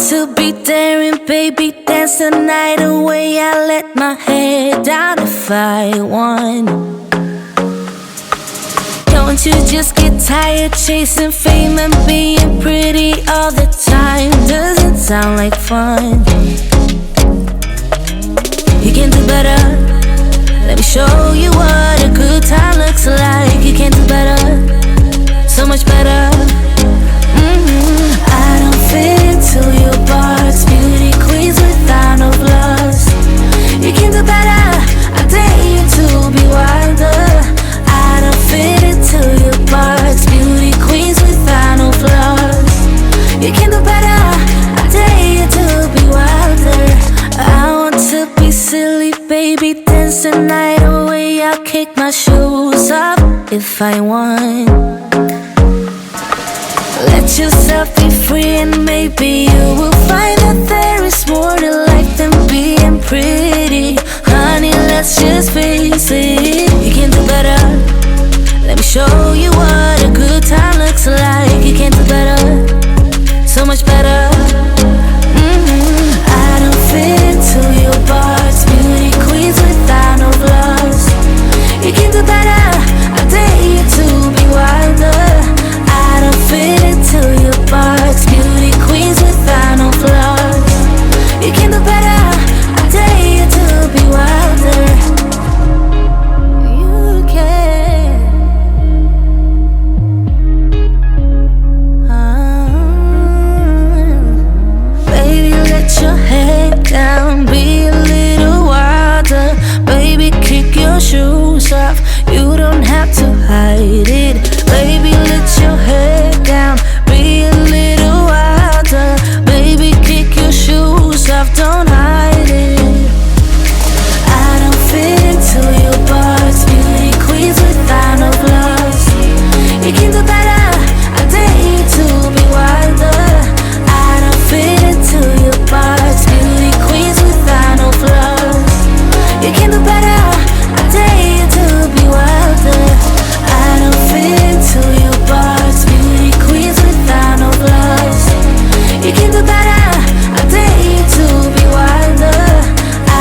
to be daring, baby, dance the night away. I let my head down if I won. Don't you just get tired chasing fame and being pretty all the time? Doesn't sound like fun. You can do better. Let me show you what a good time looks like. You can do better, so much better. I don't fit into your box, beauty queens without no flaws. You can do better, I dare you to be wilder. I don't fit into your box, beauty queens without no flaws. You can do better, I dare you to be wilder. I want to be silly, baby, dance the night away. I'll kick my shoes off if I want. Let yourself be free and maybe you will find that there is more to life than being pretty. Honey, let's just face it. You can do better. Let me show you what a good time looks like. You can do better, so much better.